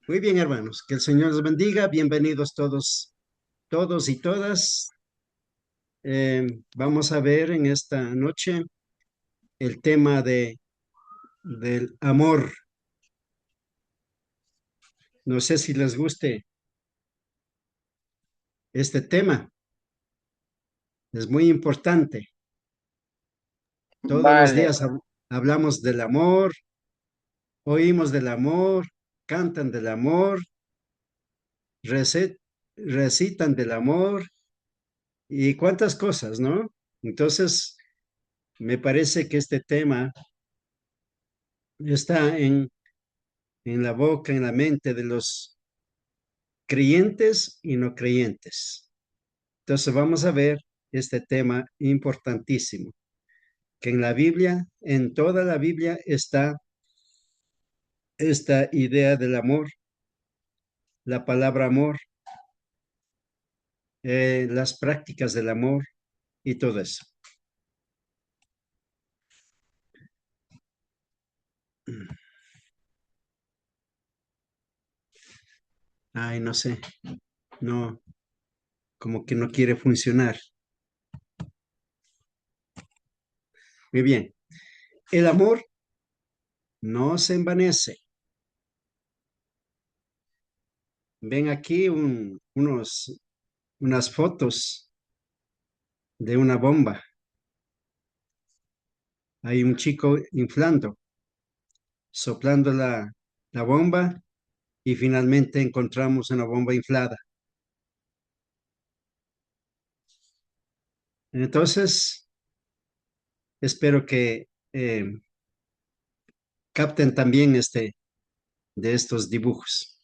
Muy bien, hermanos, que el Señor los bendiga. Bienvenidos todos y todas. Vamos a ver en esta noche el tema del amor. No sé si les guste este tema. Es muy importante. Todos los Vale, días hablamos del amor, oímos del amor, cantan del amor, rece- recitan del amor y cuántas cosas, ¿no? Entonces, me parece que este tema está en la boca, en la mente de los creyentes y no creyentes. Entonces vamos a ver este tema importantísimo, que en la Biblia, en toda la Biblia está esta idea del amor, la palabra amor, las prácticas del amor y todo eso. Ay, no sé, no, como que no quiere funcionar. Muy bien, el amor no se envanece. Ven aquí unas fotos de una bomba. Hay un chico inflando, soplando la bomba y finalmente encontramos una bomba inflada. Entonces, espero que capten también de estos dibujos.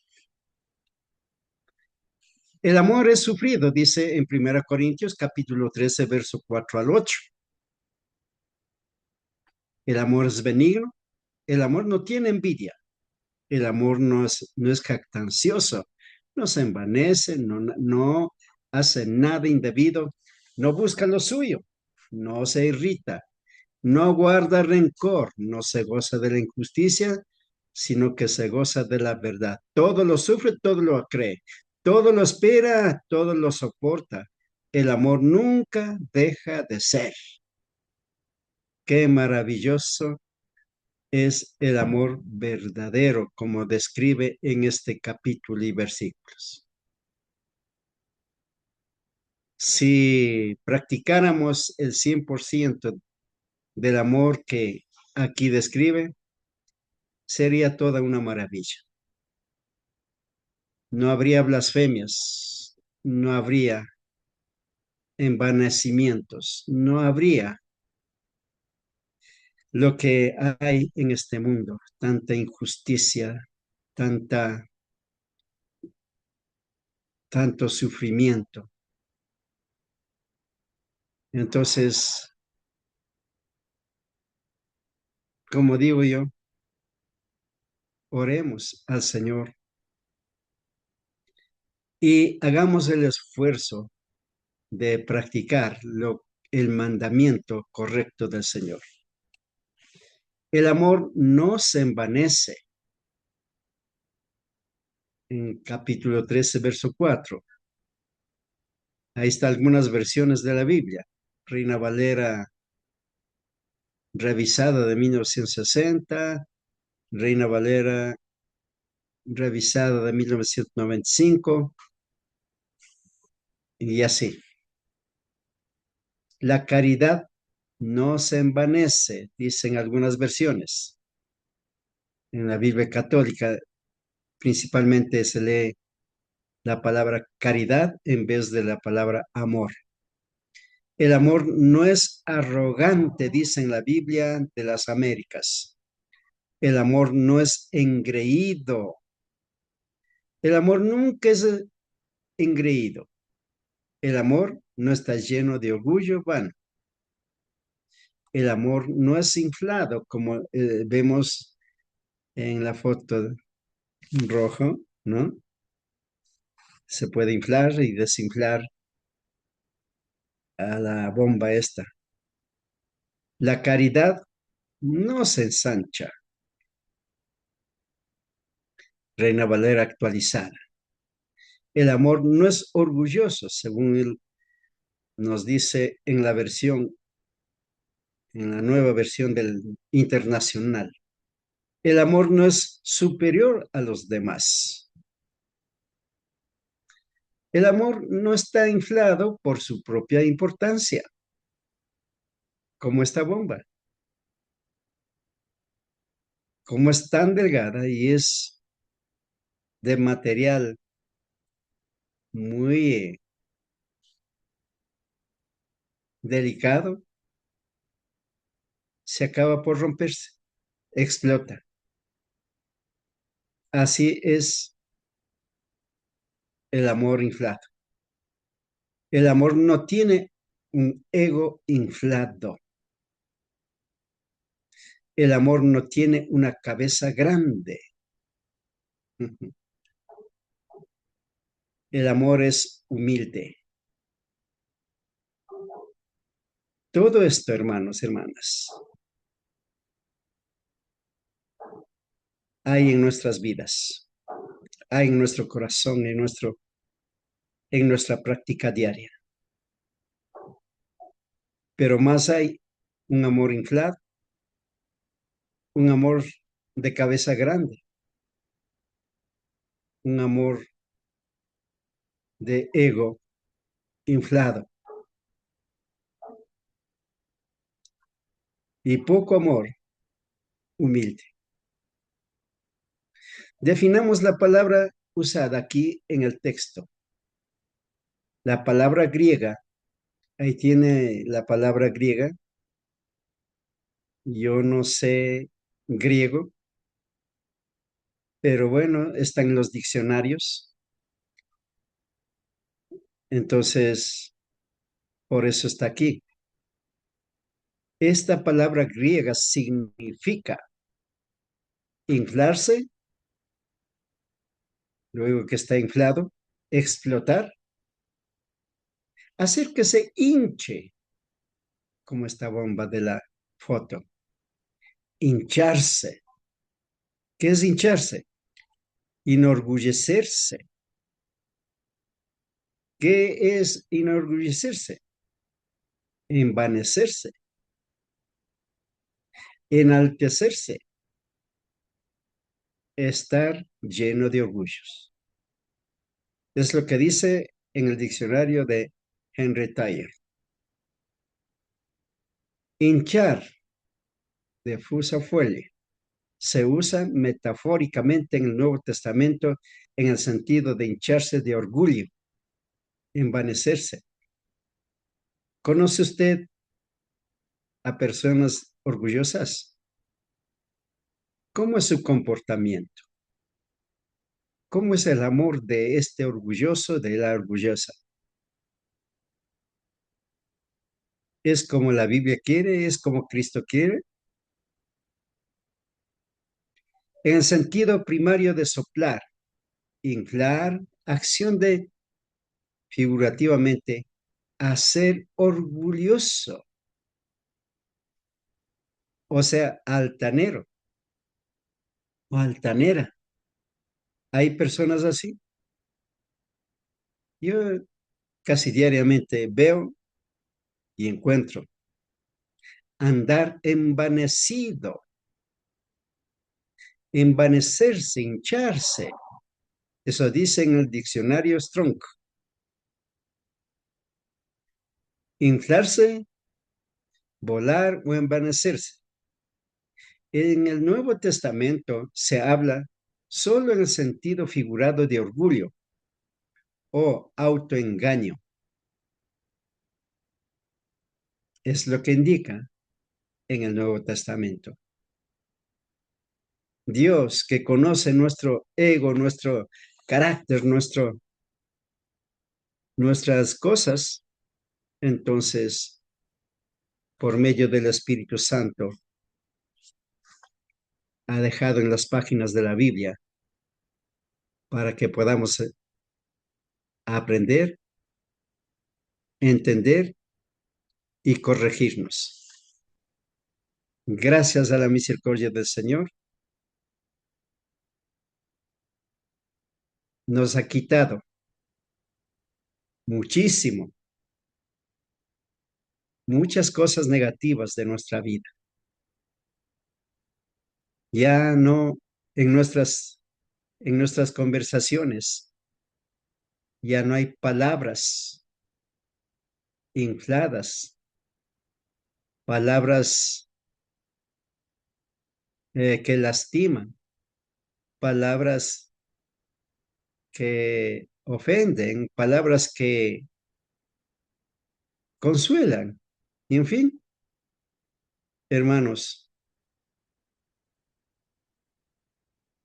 El amor es sufrido, dice en 1 Corintios capítulo 13, verso 4 al 8. El amor es benigno, el amor no tiene envidia, el amor no es jactancioso, no se envanece, no hace nada indebido, no busca lo suyo, no se irrita, no guarda rencor, no se goza de la injusticia, sino que se goza de la verdad. Todo lo sufre, todo lo cree, todo lo espera, todo lo soporta. El amor nunca deja de ser. Qué maravilloso es el amor verdadero, como describe en este capítulo y versículos. Si practicáramos el 100% del amor que aquí describe, sería toda una maravilla. No habría blasfemias, no habría envanecimientos, no habría lo que hay en este mundo, tanta injusticia, tanta, tanto sufrimiento. Entonces, como digo yo, oremos al Señor y hagamos el esfuerzo de practicar el mandamiento correcto del Señor. El amor no se envanece. En capítulo 13, verso 4. Ahí está algunas versiones de la Biblia. Reina Valera revisada de 1960, Reina Valera revisada de 1995 y así. La caridad no se envanece, dicen algunas versiones. En la Biblia católica principalmente se lee la palabra caridad en vez de la palabra amor. El amor no es arrogante, dice en la Biblia de las Américas. El amor no es engreído. El amor nunca es engreído. El amor no está lleno de orgullo vano. El amor no es inflado, como vemos en la foto rojo, ¿no? Se puede inflar y desinflar a la bomba esta. La caridad no se ensancha. Reina Valera actualizada. El amor no es orgulloso, según él nos dice en la nueva versión del internacional. El amor no es superior a los demás. El amor no está inflado por su propia importancia, como esta bomba, como es tan delgada y es de material muy delicado, se acaba por romperse, explota. Así es el amor inflado. El amor no tiene un ego inflado. El amor no tiene una cabeza grande. El amor es humilde. Todo esto, hermanos, hermanas, hay en nuestras vidas, hay en nuestro corazón, en nuestra práctica diaria. Pero más hay un amor inflado, un amor de cabeza grande, un amor de ego inflado y poco amor humilde. Definamos la palabra usada aquí en el texto. La palabra griega, ahí tiene la palabra griega. Yo no sé griego, pero bueno, está en los diccionarios. Entonces, por eso está aquí. Esta palabra griega significa inflarse, luego que está inflado, explotar, hacer que se hinche, como esta bomba de la foto, hincharse. ¿Qué es hincharse? Enorgullecerse. ¿Qué es enorgullecerse? Envanecerse, enaltecerse, estar lleno de orgullos. Es lo que dice en el diccionario de Henry Thayer. Hinchar de fusa fuelle se usa metafóricamente en el Nuevo Testamento en el sentido de hincharse de orgullo, envanecerse. ¿Conoce usted a personas orgullosas? ¿Cómo es su comportamiento? ¿Cómo es el amor de este orgulloso, de la orgullosa? ¿Es como la Biblia quiere? ¿Es como Cristo quiere? En el sentido primario de soplar, inflar, acción de, figurativamente, hacer orgulloso, o sea, altanero o altanera. Hay personas así. Yo casi diariamente veo y encuentro andar envanecido, envanecerse, hincharse. Eso dice en el diccionario Strong. Inflarse, volar o envanecerse. En el Nuevo Testamento se habla solo en el sentido figurado de orgullo o autoengaño. Es lo que indica en el Nuevo Testamento. Dios, que conoce nuestro ego, nuestro carácter, nuestras cosas, entonces, por medio del Espíritu Santo, ha dejado en las páginas de la Biblia para que podamos aprender, entender y corregirnos. Gracias a la misericordia del Señor, nos ha quitado muchísimo, muchas cosas negativas de nuestra vida. Ya no en nuestras conversaciones, ya no hay palabras infladas, palabras que lastiman, palabras que ofenden, palabras que consuelan. Y en fin, hermanos,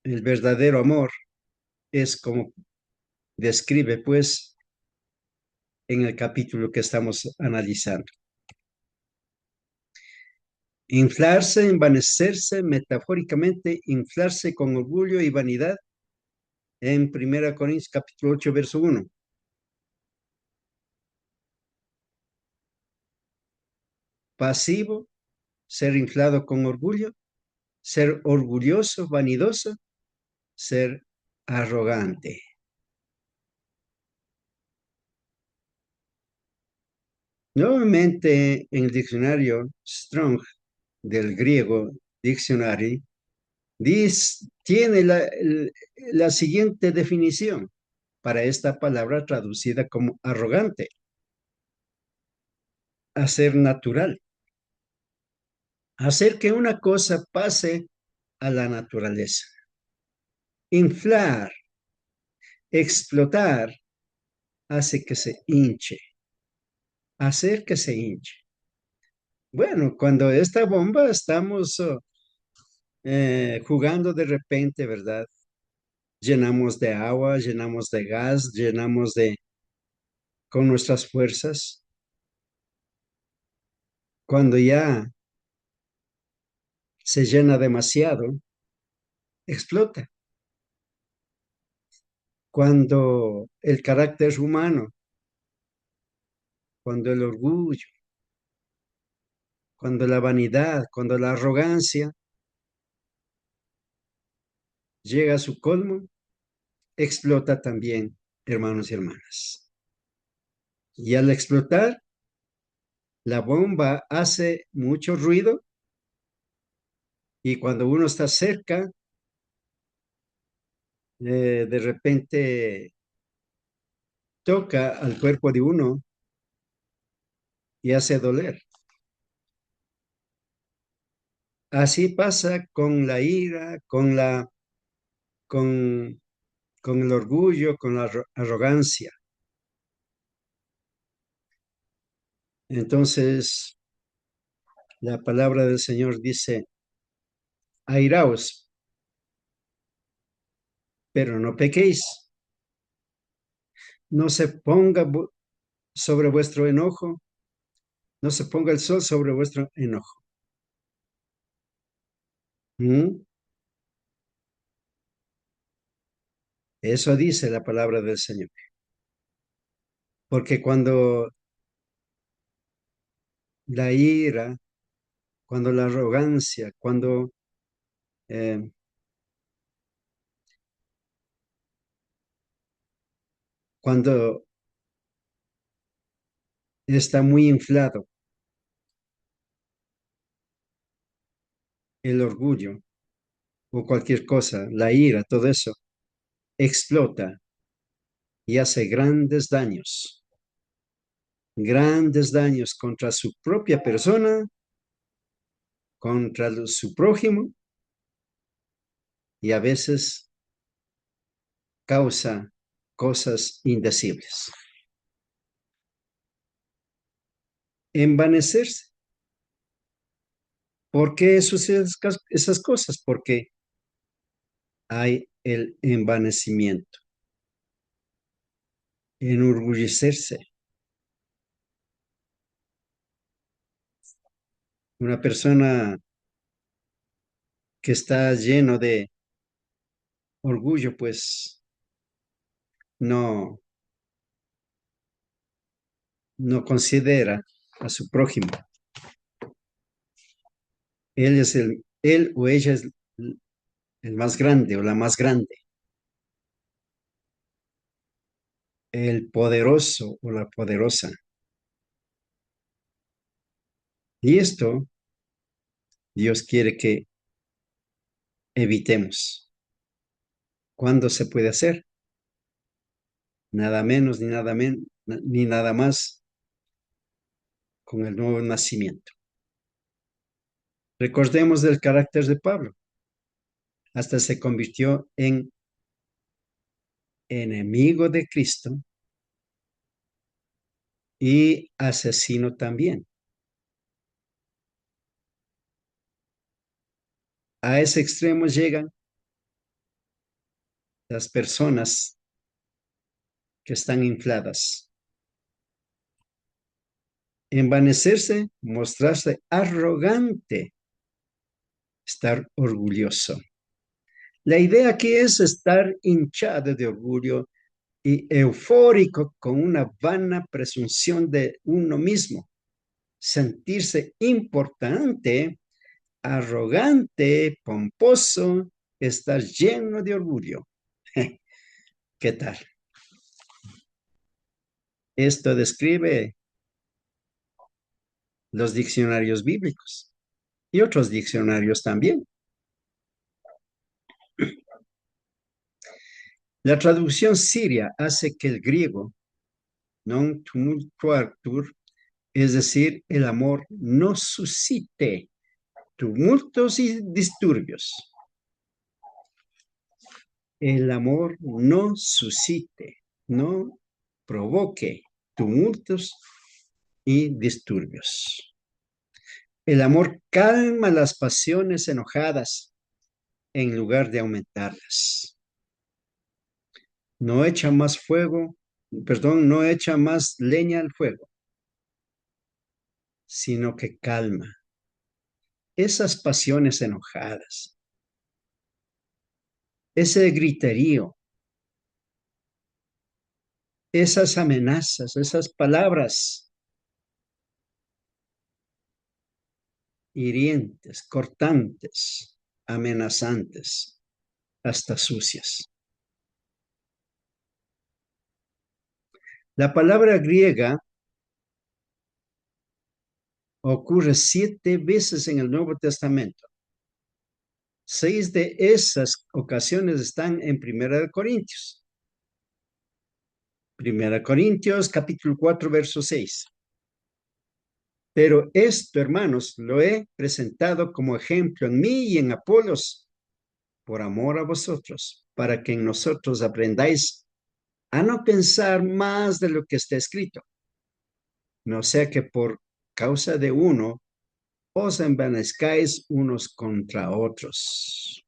el verdadero amor es como describe pues en el capítulo que estamos analizando. Inflarse, envanecerse, metafóricamente, inflarse con orgullo y vanidad en 1 Corintios capítulo 8, verso 1. Pasivo, ser inflado con orgullo, ser orgulloso, vanidoso, ser arrogante. Nuevamente, en el diccionario Strong del griego Dictionary, tiene la siguiente definición para esta palabra traducida como arrogante: hacer natural, hacer que una cosa pase a la naturaleza, inflar, explotar, hace que se hinche, hacer que se hinche. Bueno, cuando esta bomba estamos jugando de repente, ¿verdad? Llenamos de agua, llenamos de gas, llenamos de con nuestras fuerzas. Cuando ya se llena demasiado, explota. Cuando el carácter humano, cuando el orgullo, cuando la vanidad, cuando la arrogancia llega a su colmo, explota también, hermanos y hermanas. Y al explotar, la bomba hace mucho ruido y cuando uno está cerca, de repente toca al cuerpo de uno y hace doler. Así pasa con la ira, con, con el orgullo, con la arrogancia. Entonces, la palabra del Señor dice: airaos, pero no pequéis. No se ponga sobre vuestro enojo, no se ponga el sol sobre vuestro enojo. ¿Mm? Eso dice la palabra del Señor. Porque cuando la ira, cuando la arrogancia, eh, cuando está muy inflado el orgullo o cualquier cosa, la ira, todo eso, explota y hace grandes daños contra su propia persona, contra su prójimo y a veces causa cosas indecibles. Envanecerse. ¿Por qué suceden esas cosas? Porque hay el envanecimiento, enorgullecerse. Una persona que está lleno de orgullo, pues no, no considera a su prójimo. Él o ella es el más grande o la más grande. el poderoso o la poderosa. Y esto Dios quiere que evitemos. ¿Cuándo se puede hacer? Nada menos ni nada más con el nuevo nacimiento. Recordemos del carácter de Pablo. Hasta se convirtió en enemigo de Cristo y asesino también. A ese extremo llegan las personas que están infladas. Envanecerse, mostrarse arrogante, estar orgulloso. La idea aquí es estar hinchado de orgullo y eufórico con una vana presunción de uno mismo. Sentirse importante, arrogante, pomposo, estar lleno de orgullo. ¿Qué tal? Esto describe los diccionarios bíblicos y otros diccionarios también. La traducción siria hace que el griego non tumultuatur, es decir, el amor no suscite tumultos y disturbios. El amor no suscite, no provoque tumultos y disturbios. El amor calma las pasiones enojadas en lugar de aumentarlas. No echa más fuego, perdón, no echa más leña al fuego, sino que calma esas pasiones enojadas, ese griterío, esas amenazas, esas palabras hirientes, cortantes, amenazantes, hasta sucias. La palabra griega ocurre 7 veces en el Nuevo Testamento. 6 de esas ocasiones están en Primera de Corintios. Primera Corintios, capítulo 4, verso 6. Pero esto, hermanos, lo he presentado como ejemplo en mí y en Apolos, por amor a vosotros, para que en nosotros aprendáis a no pensar más de lo que está escrito, no sea que por causa de uno os envanezcáis unos contra otros.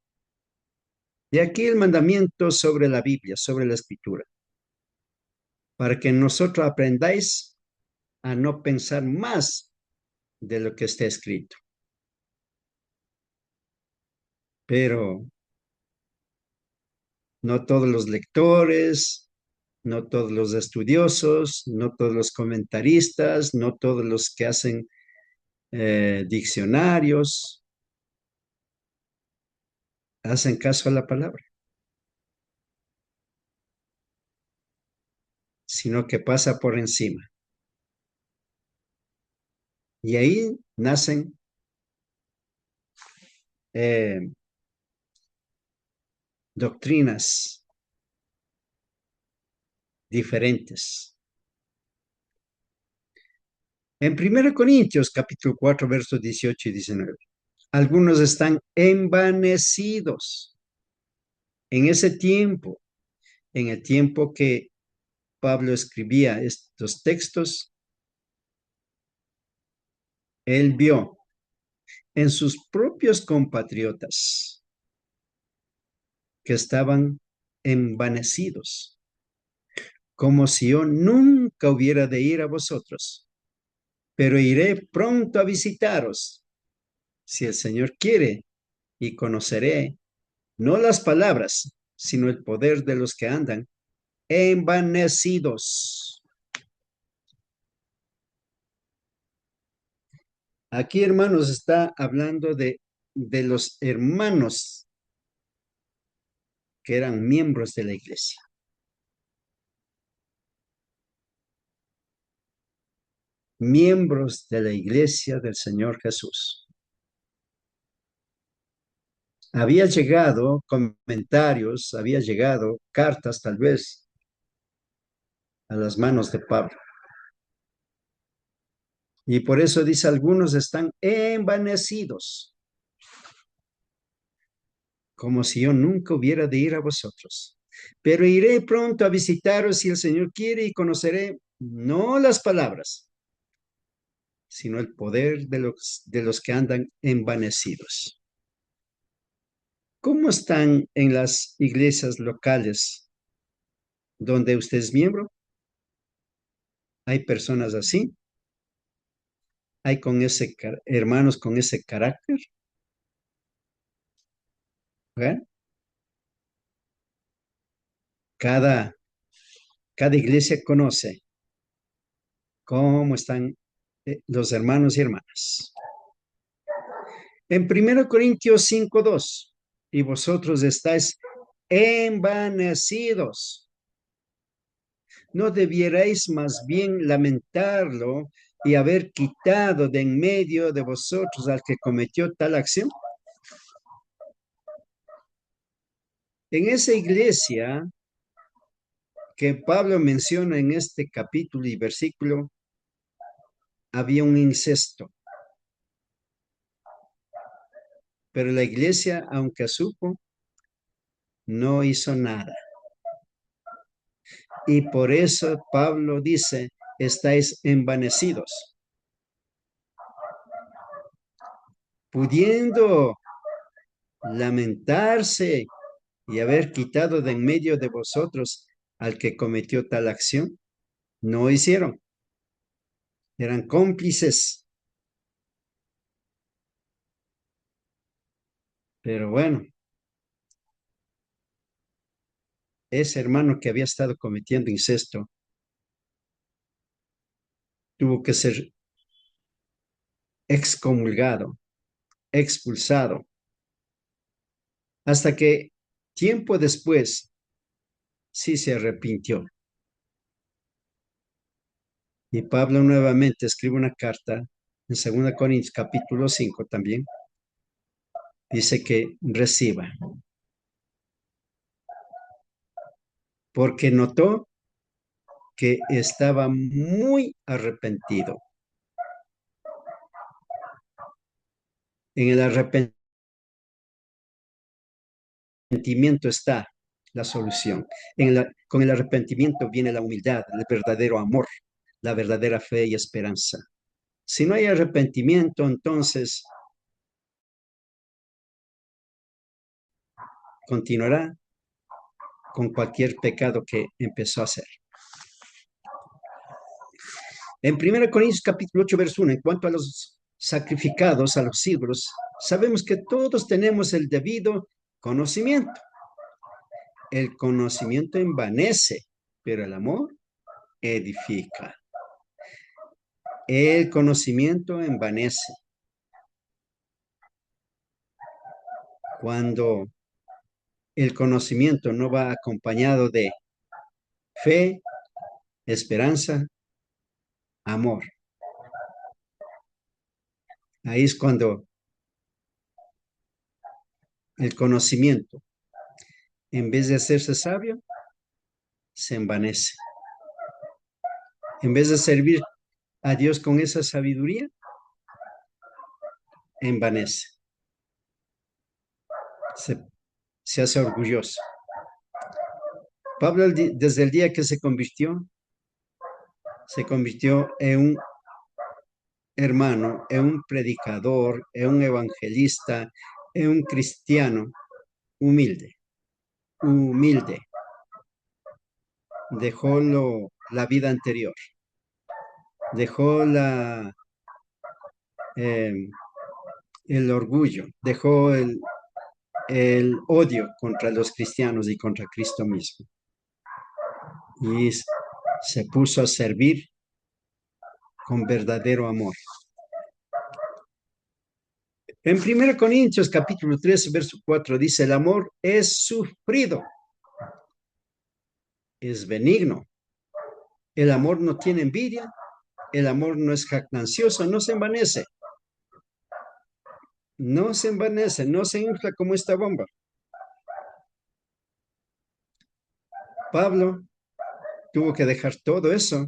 De aquí el mandamiento sobre la Biblia, sobre la Escritura, para que nosotros aprendáis a no pensar más de lo que está escrito. Pero no todos los lectores, no todos los estudiosos, no todos los comentaristas, no todos los que hacen diccionarios, hacen caso a la palabra, sino que pasa por encima. Y ahí nacen eh, doctrinas diferentes. En 1 Corintios capítulo 4, versos 18 y 19, algunos están envanecidos en ese tiempo, en el tiempo que Pablo escribía estos textos. Él vio en sus propios compatriotas que estaban envanecidos, como si yo nunca hubiera de ir a vosotros, pero iré pronto a visitaros, si el Señor quiere, y conoceré no las palabras, sino el poder de los que andan envanecidos. Aquí, hermanos, está hablando de los hermanos que eran miembros de la iglesia. miembros de la iglesia del Señor Jesús. Había llegado comentarios, había llegado cartas tal vez a las manos de Pablo. Y por eso dice, algunos están envanecidos, como si yo nunca hubiera de ir a vosotros. Pero iré pronto a visitaros si el Señor quiere y conoceré no las palabras, sino el poder de los que andan envanecidos. ¿Cómo están en las iglesias locales donde usted es miembro? ¿Hay personas así? ¿Hay hermanos con ese carácter? ¿Verdad? Cada, cada iglesia conoce cómo están los hermanos y hermanas. En 1 Corintios 5:2, y vosotros estáis envanecidos. ¿No debierais más bien lamentarlo y haber quitado de en medio de vosotros al que cometió tal acción? En esa iglesia que Pablo menciona en este capítulo y versículo, había un incesto. Pero la iglesia, aunque supo, no hizo nada. Y por eso Pablo dice, estáis envanecidos. Pudiendo lamentarse y haber quitado de en medio de vosotros al que cometió tal acción, no hicieron. Eran cómplices. Pero bueno, ese hermano que había estado cometiendo incesto tuvo que ser excomulgado, expulsado, hasta que tiempo después sí se arrepintió. Y Pablo nuevamente escribe una carta en 2 Corintios capítulo 5 también. Dice que reciba, porque notó que estaba muy arrepentido. En el arrepentimiento está la solución. Con el arrepentimiento viene la humildad, el verdadero amor, la verdadera fe y esperanza. Si no hay arrepentimiento, entonces continuará con cualquier pecado que empezó a hacer. En 1 Corintios capítulo 8, verso 1, en cuanto a los sacrificados a los ídolos, sabemos que todos tenemos el debido conocimiento. El conocimiento envanece, pero el amor edifica. El conocimiento envanece. Cuando el conocimiento no va acompañado de fe, esperanza, amor. Ahí es cuando el conocimiento, en vez de hacerse sabio, se envanece. En vez de servir a Dios con esa sabiduría, envanece. Se hace orgulloso. Pablo, desde el día que se convirtió en un hermano, en un predicador, en un evangelista, en un cristiano humilde, humilde. Dejó la vida anterior, dejó el orgullo, dejó el odio contra los cristianos y contra Cristo mismo. Y se puso a servir con verdadero amor. En 1 Corintios capítulo 3, verso 4 dice, el amor es sufrido, es benigno. El amor no tiene envidia, El amor no es jactancioso, no se envanece, no se envanece, no se infla como esta bomba. Pablo tuvo que dejar todo eso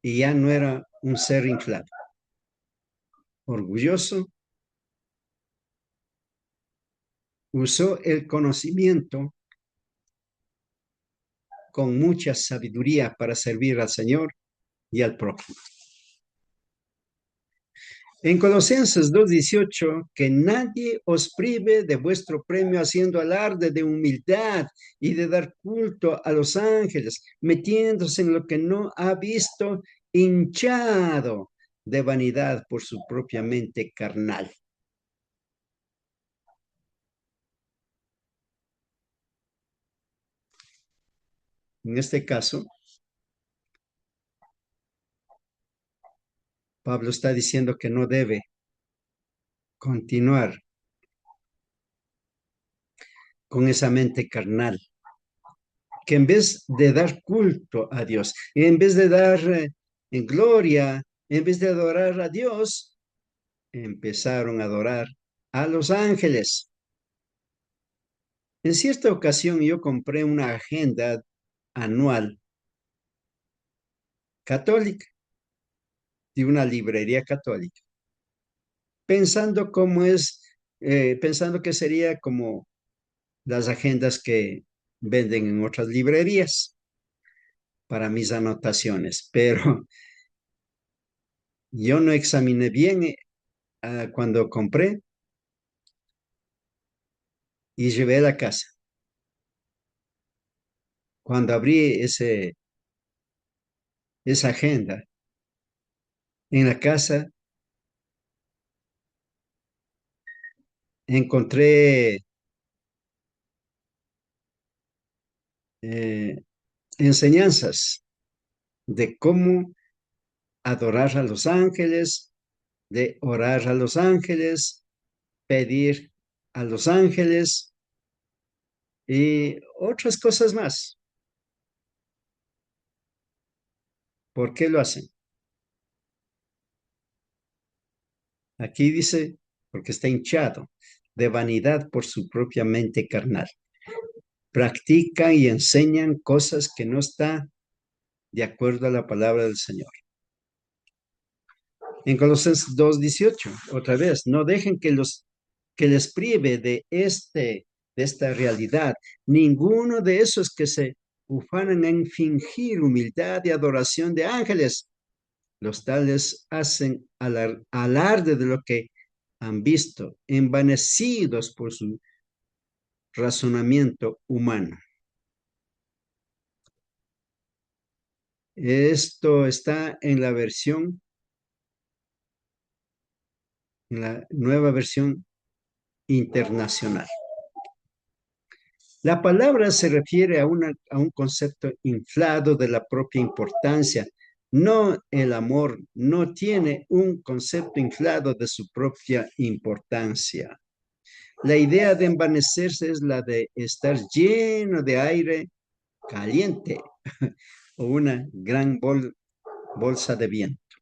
y ya no era un ser inflado, orgulloso, usó el conocimiento con mucha sabiduría para servir al Señor y al prójimo. En Colosenses 2:18, que nadie os prive de vuestro premio haciendo alarde de humildad y de dar culto a los ángeles, metiéndose en lo que no ha visto, hinchado de vanidad por su propia mente carnal. En este caso, Pablo está diciendo que no debe continuar con esa mente carnal, que en vez de dar culto a Dios, en vez de dar gloria, en vez de adorar a Dios, empezaron a adorar a los ángeles. En cierta ocasión yo compré una agenda anual católica de una librería católica, pensando pensando que sería como las agendas que venden en otras librerías para mis anotaciones, pero yo no examiné bien cuando compré y llevé a la casa. Cuando abrí esa agenda en la casa, encontré eh, enseñanzas de cómo adorar a los ángeles, de orar a los ángeles, pedir a los ángeles y otras cosas más. ¿Por qué lo hacen? Aquí dice, porque está hinchado de vanidad por su propia mente carnal. Practican y enseñan cosas que no están de acuerdo a la palabra del Señor. En Colosenses 2:18, otra vez, no dejen que les prive de esta realidad. Ninguno de esos que se ufanan en fingir humildad y adoración de ángeles, los tales hacen alarde de lo que han visto, envanecidos por su razonamiento humano. Esto está en la nueva versión internacional. La palabra se refiere a un concepto inflado de la propia importancia. No, el amor no tiene un concepto inflado de su propia importancia. La idea de envanecerse es la de estar lleno de aire caliente o una gran bolsa de viento.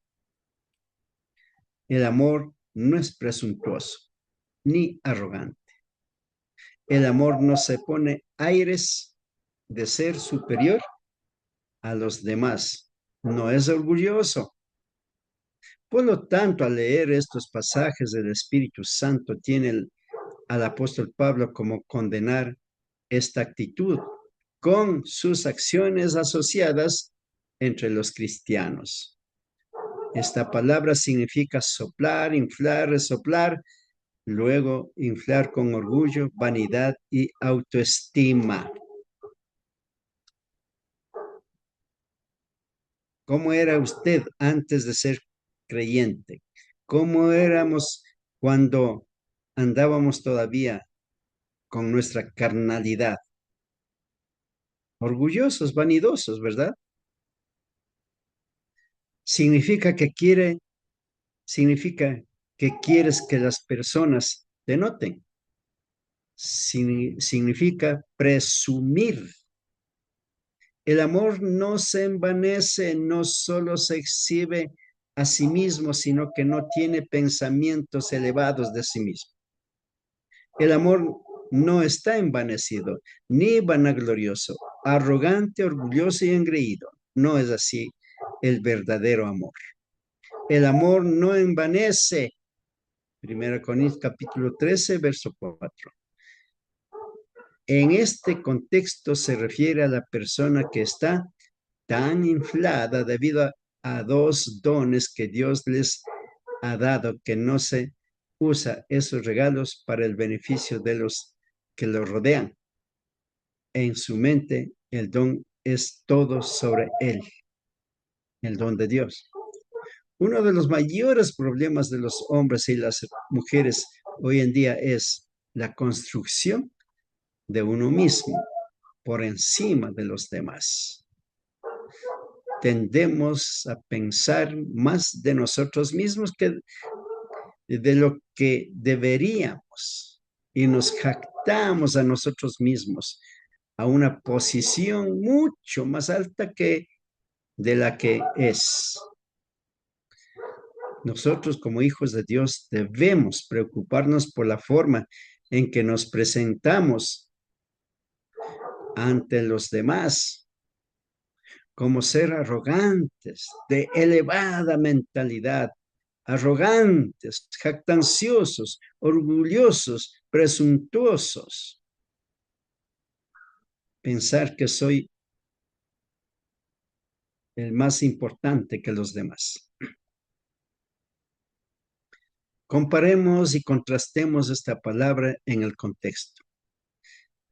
El amor no es presuntuoso ni arrogante. El amor no se pone aires de ser superior a los demás. No es orgulloso. Por lo tanto, al leer estos pasajes del Espíritu Santo, tiene al apóstol Pablo como condenar esta actitud con sus acciones asociadas entre los cristianos. Esta palabra significa soplar, inflar, resoplar, luego inflar con orgullo, vanidad y autoestima. ¿Cómo era usted antes de ser creyente? ¿Cómo éramos cuando andábamos todavía con nuestra carnalidad? Orgullosos, vanidosos, ¿verdad? Significa que significa que quieres que las personas te noten. Significa presumir. El amor no se envanece, no solo se exhibe a sí mismo, sino que no tiene pensamientos elevados de sí mismo. El amor no está envanecido, ni vanaglorioso, arrogante, orgulloso y engreído. No es así el verdadero amor. El amor no envanece. 1 Corintios capítulo 13, verso 4. En este contexto se refiere a la persona que está tan inflada debido a dos dones que Dios les ha dado, que no se usa esos regalos para el beneficio de los que lo rodean. En su mente, el don es todo sobre él, el don de Dios. Uno de los mayores problemas de los hombres y las mujeres hoy en día es la construcción de uno mismo por encima de los demás. Tendemos a pensar más de nosotros mismos que de lo que deberíamos y nos jactamos a nosotros mismos a una posición mucho más alta que de la que es. Nosotros como hijos de Dios debemos preocuparnos por la forma en que nos presentamos ante los demás, como ser arrogantes, de elevada mentalidad, arrogantes, jactanciosos, orgullosos, presuntuosos. Pensar que soy el más importante que los demás. Comparemos y contrastemos esta palabra en el contexto.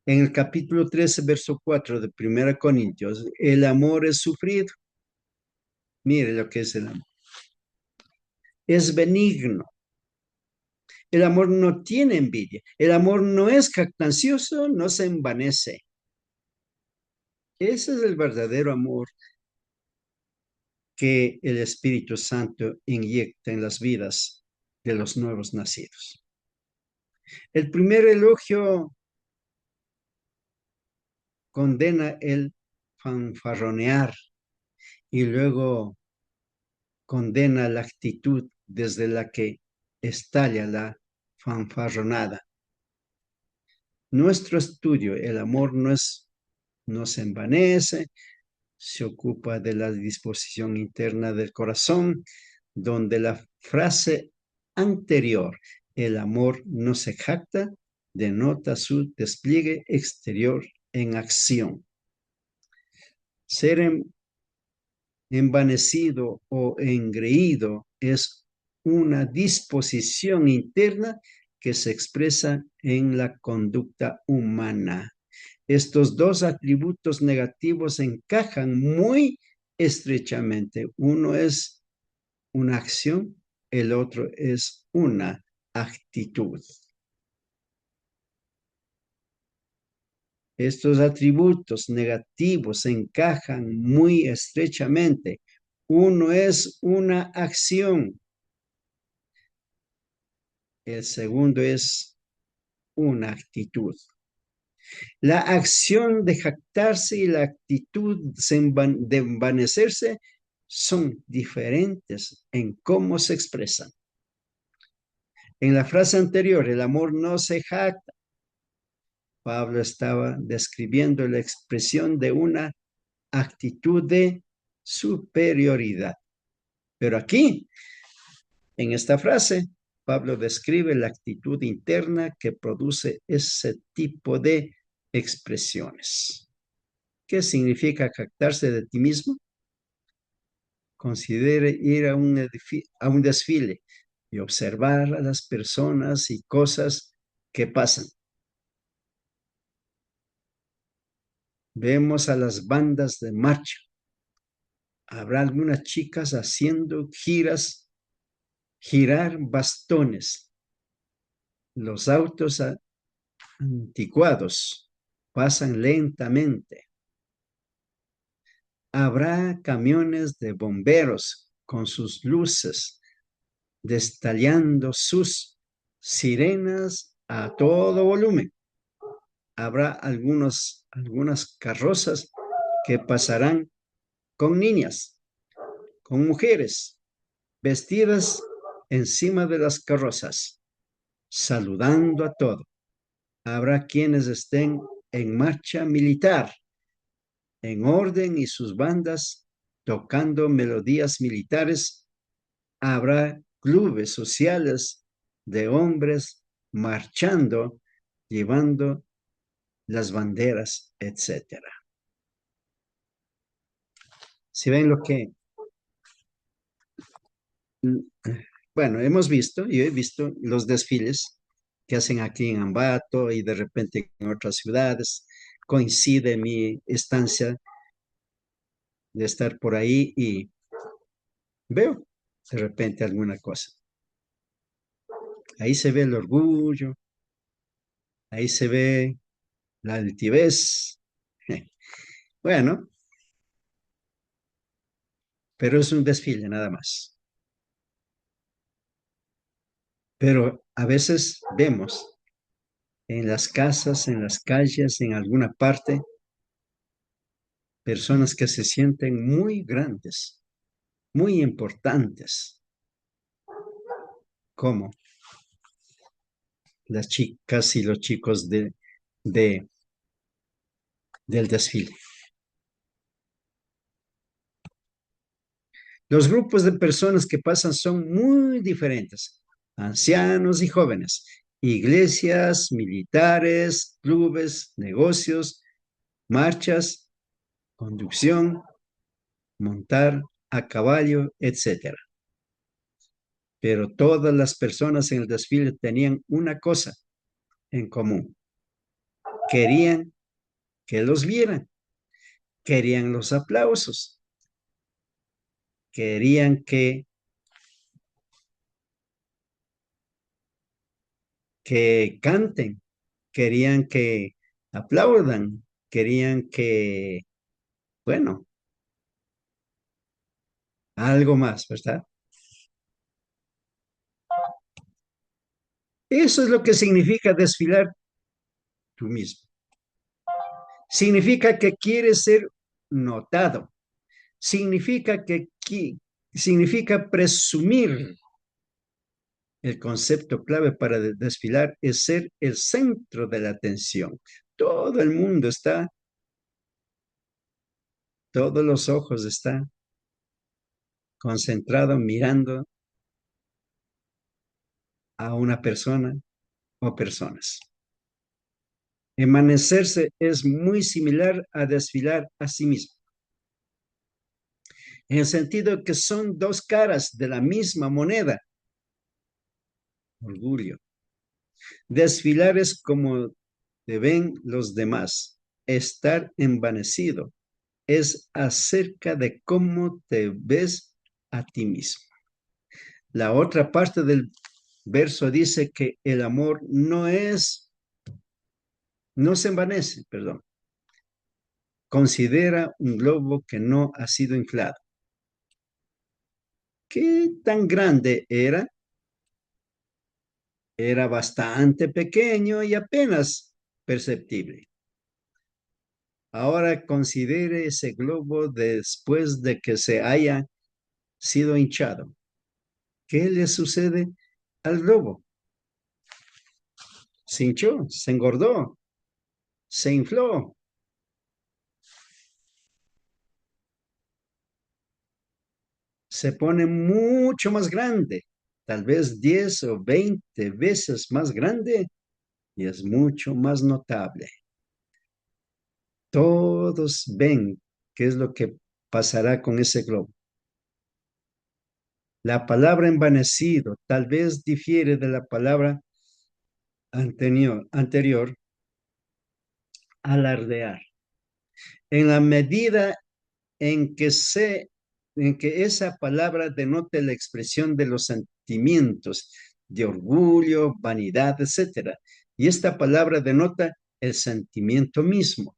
En el capítulo 13, verso 4 de 1 Corintios, el amor es sufrido. Mire lo que es el amor. Es benigno. El amor no tiene envidia. El amor no es jactancioso, no se envanece. Ese es el verdadero amor que el Espíritu Santo inyecta en las vidas de los nuevos nacidos. El primer elogio condena el fanfarronear y luego condena la actitud desde la que estalla la fanfarronada. Nuestro estudio, el amor no se envanece, se ocupa de la disposición interna del corazón, donde la frase anterior, el amor no se jacta, denota su despliegue exterior en acción. Ser envanecido o engreído es una disposición interna que se expresa en la conducta humana. Estos dos atributos negativos encajan muy estrechamente. Uno es una acción, el otro es una actitud. Estos atributos negativos encajan muy estrechamente. Uno es una acción, el segundo es una actitud. La acción de jactarse y la actitud de envanecerse son diferentes en cómo se expresan. En la frase anterior, el amor no se jacta. Pablo estaba describiendo la expresión de una actitud de superioridad. Pero aquí, en esta frase, Pablo describe la actitud interna que produce ese tipo de expresiones. ¿Qué significa jactarse de ti mismo? Considere ir a un desfile y observar a las personas y cosas que pasan. Vemos a las bandas de marcha. Habrá algunas chicas haciendo girar bastones. Los autos anticuados pasan lentamente. Habrá camiones de bomberos con sus luces, destallando sus sirenas a todo volumen. Habrá algunas carrozas que pasarán con niñas, con mujeres, vestidas encima de las carrozas, saludando a todo. Habrá quienes estén en marcha militar, en orden y sus bandas tocando melodías militares. Habrá clubes sociales de hombres marchando, llevando las banderas, etcétera. Si ven lo que, bueno, yo he visto los desfiles que hacen aquí en Ambato y de repente en otras ciudades. Coincide mi estancia de estar por ahí y veo de repente alguna cosa. Ahí se ve el orgullo, ahí se ve la altivez. Bueno, pero es un desfile nada más. Pero a veces vemos en las casas, en las calles, en alguna parte, personas que se sienten muy grandes, muy importantes, como las chicas y los chicos de- del desfile. Los grupos de personas que pasan son muy diferentes, ancianos y jóvenes, iglesias, militares, clubes, negocios, marchas, conducción, montar a caballo, etcétera. Pero todas las personas en el desfile tenían una cosa en común. Querían que los vieran, querían los aplausos, querían que canten, querían que aplaudan, querían que, bueno, algo más, ¿verdad? Eso es lo que significa desfilar tú mismo. Significa que quieres ser notado. Significa significa presumir. El concepto clave para desfilar es ser el centro de la atención. Todo el mundo está, todos los ojos están concentrados mirando a una persona o personas. Emanecerse es muy similar a desfilar a sí mismo, en el sentido que son dos caras de la misma moneda. Orgullo. Desfilar es como te ven los demás. Estar envanecido es acerca de cómo te ves a ti mismo. La otra parte del verso dice que el amor no se envanece, perdón. Considera un globo que no ha sido inflado. ¿Qué tan grande era? Era bastante pequeño y apenas perceptible. Ahora considere ese globo después de que se haya sido hinchado. ¿Qué le sucede al globo? Se hinchó, se engordó, se infló. Se pone mucho más grande, tal vez 10 o 20 veces más grande y es mucho más notable. Todos ven qué es lo que pasará con ese globo. La palabra envanecido tal vez difiere de la palabra anterior, alardear. En la medida en que en que esa palabra denote la expresión de los sentimientos de orgullo, vanidad, etcétera. Y esta palabra denota el sentimiento mismo,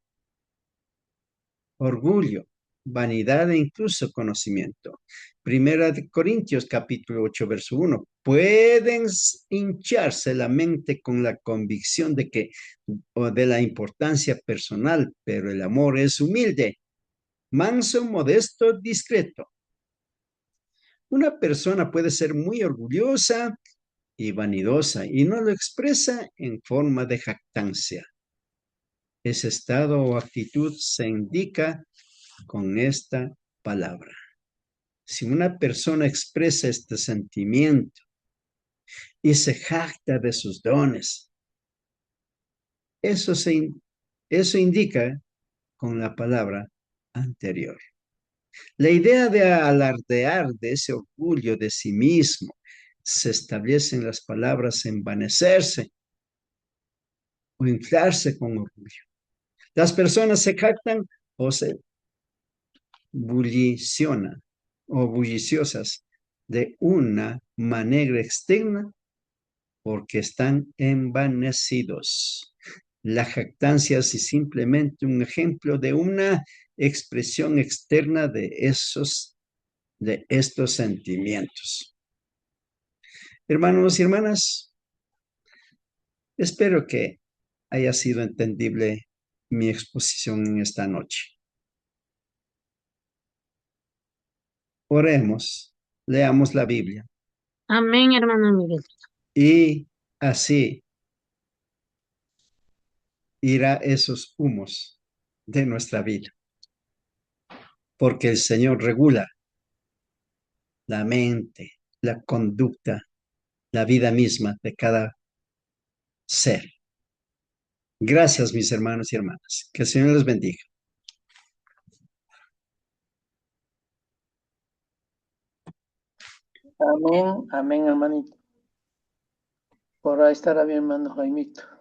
orgullo, vanidad e incluso conocimiento. Primera de Corintios capítulo 8, verso 1. Pueden hincharse la mente con la convicción de que o de la importancia personal, pero el amor es humilde. manso, modesto, discreto. Una persona puede ser muy orgullosa y vanidosa y no lo expresa en forma de jactancia. Ese estado o actitud se indica con esta palabra. Si una persona expresa este sentimiento y se jacta de sus dones, eso, eso indica con la palabra anterior. La idea de alardear de ese orgullo de sí mismo se establece en las palabras envanecerse o inflarse con orgullo. Las personas se jactan o se bullicionan o bulliciosas de una manera externa porque están envanecidos. La jactancia es simplemente un ejemplo de una expresión externa de estos sentimientos. Hermanos y hermanas, espero que haya sido entendible mi exposición en esta noche. Oremos, leamos la Biblia Amén, hermano Miguel. y así irá esos humos de nuestra vida, porque el Señor regula la mente, la conducta, la vida misma de cada ser. Gracias, mis hermanos y hermanas. Que el Señor les bendiga. Amén, amén, hermanito. Por ahí estará mi hermano Jaimito.